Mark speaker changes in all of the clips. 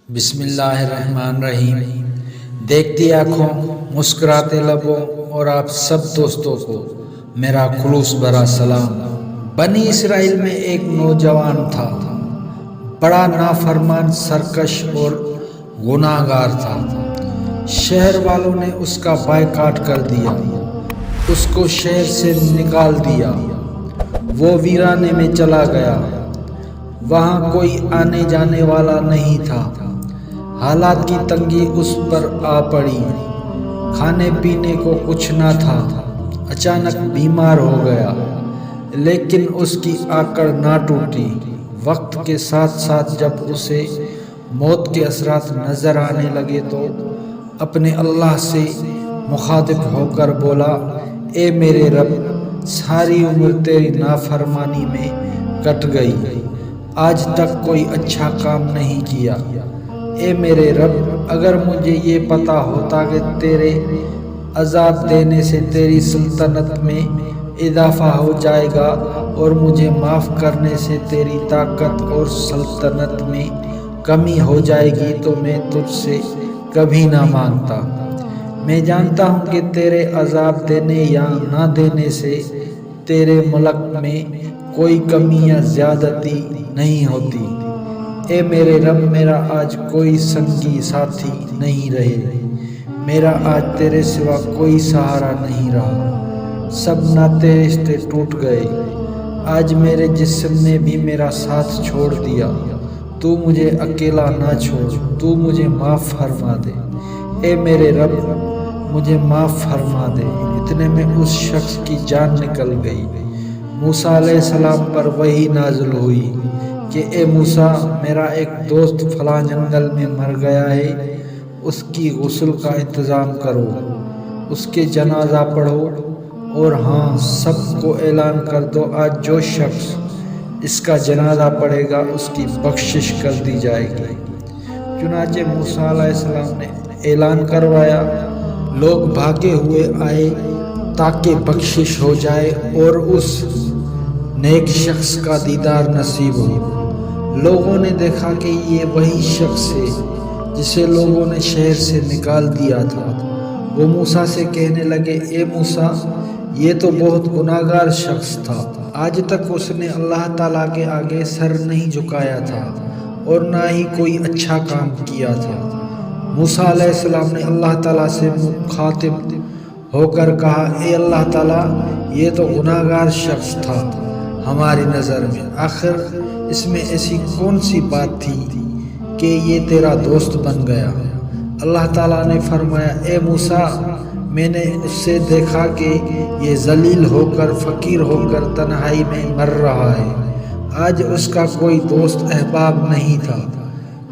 Speaker 1: بسم اللہ الرحمن الرحیم۔ دیکھتی آنکھوں، مسکراتے لبوں اور آپ سب دوستوں کو میرا خلوص بھرا سلام۔ بنی اسرائیل میں ایک نوجوان تھا، بڑا نافرمان، سرکش اور گناہ گار تھا۔ شہر والوں نے اس کا بائیکاٹ کر دیا، اس کو شہر سے نکال دیا۔ وہ ویرانے میں چلا گیا، وہاں کوئی آنے جانے والا نہیں تھا۔ حالات کی تنگی اس پر آ پڑی، کھانے پینے کو کچھ نہ تھا۔ اچانک بیمار ہو گیا، لیکن اس کی آکڑ نہ ٹوٹی۔ وقت کے ساتھ ساتھ جب اسے موت کے اثرات نظر آنے لگے تو اپنے اللہ سے مخاطب ہو کر بولا، اے میرے رب، ساری عمر تیری نافرمانی میں کٹ گئی، آج تک کوئی اچھا کام نہیں کیا۔ اے میرے رب، اگر مجھے یہ پتہ ہوتا کہ تیرے عذاب دینے سے تیری سلطنت میں اضافہ ہو جائے گا اور مجھے معاف کرنے سے تیری طاقت اور سلطنت میں کمی ہو جائے گی تو میں تجھ سے کبھی نہ مانگتا۔ میں جانتا ہوں کہ تیرے عذاب دینے یا نہ دینے سے تیرے ملک میں کوئی کمی یا زیادتی نہیں ہوتی۔ اے میرے رب، میرا آج کوئی سنگی ساتھی نہیں رہے، میرا آج تیرے سوا کوئی سہارا نہیں رہا، سب ناطے رشتے ٹوٹ گئے، آج میرے جسم نے بھی میرا ساتھ چھوڑ دیا۔ تو مجھے اکیلا نہ چھوڑ، تو مجھے معاف فرما دے۔ اے میرے رب، مجھے معاف فرما دے۔ اتنے میں اس شخص کی جان نکل گئی۔ موسیٰ علیہ السلام پر وحی نازل ہوئی کہ اے موسیٰ، میرا ایک دوست فلاں جنگل میں مر گیا ہے، اس کی غسل کا انتظام کرو، اس کے جنازہ پڑھو، اور ہاں، سب کو اعلان کر دو، آج جو شخص اس کا جنازہ پڑھے گا اس کی بخشش کر دی جائے گی۔ چنانچہ موسیٰ علیہ السلام نے اعلان کروایا، لوگ بھاگے ہوئے آئے تاکہ بخشش ہو جائے اور اس نیک شخص کا دیدار نصیب ہو۔ لوگوں نے دیکھا کہ یہ وہی شخص ہے جسے لوگوں نے شہر سے نکال دیا تھا۔ وہ موسیٰ سے کہنے لگے، اے موسیٰ، یہ تو بہت گناہ گار شخص تھا، آج تک اس نے اللہ تعالیٰ کے آگے سر نہیں جھکایا تھا اور نہ ہی کوئی اچھا کام کیا تھا۔ موسیٰ علیہ السلام نے اللہ تعالیٰ سے مخاطب ہو کر کہا، اے اللہ تعالیٰ، یہ تو گناہ گار شخص تھا ہماری نظر میں، آخر اس میں ایسی کون سی بات تھی کہ یہ تیرا دوست بن گیا؟ اللہ تعالیٰ نے فرمایا، اے موسیٰ، میں نے اس سے دیکھا کہ یہ ذلیل ہو کر، فقیر ہو کر تنہائی میں مر رہا ہے، آج اس کا کوئی دوست احباب نہیں تھا،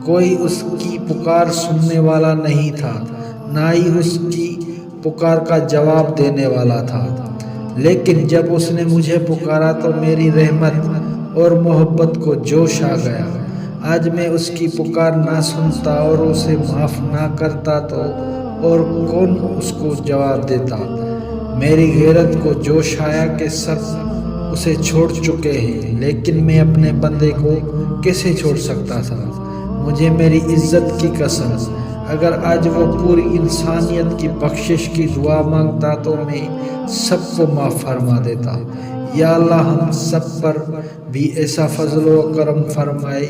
Speaker 1: کوئی اس کی پکار سننے والا نہیں تھا، نہ ہی اس کی پکار کا جواب دینے والا تھا۔ لیکن جب اس نے مجھے پکارا تو میری رحمت اور محبت کو جوش آ گیا، آج میں اس کی پکار نہ سنتا اور اسے معاف نہ کرتا تو اور کون اس کو جواب دیتا۔ میری غیرت کو جوش آیا کہ سب اسے چھوڑ چکے ہیں، لیکن میں اپنے بندے کو کیسے چھوڑ سکتا تھا؟ مجھے میری عزت کی قسم، اگر آج وہ پوری انسانیت کی بخشش کی دعا مانگتا تو میں سب کو معاف فرما دیتا۔ یا اللہ، ہم سب پر بھی ایسا فضل و کرم فرمائے،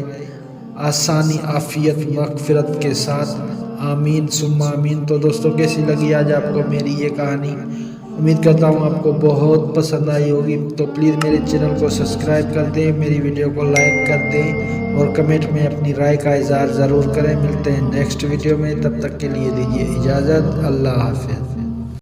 Speaker 1: آسانی، عافیت، مغفرت کے ساتھ، آمین ثم آمین۔ تو دوستو، کیسی لگی آج آپ کو میری یہ کہانی؟ امید کرتا ہوں آپ کو بہت پسند آئی ہوگی۔ تو پلیز میرے چینل کو سبسکرائب کر دیں، میری ویڈیو کو لائک کر دیں اور کمنٹ میں اپنی رائے کا اظہار ضرور کریں۔ ملتے ہیں نیکسٹ ویڈیو میں، تب تک کے لیے دیجیے اجازت، اللہ حافظ۔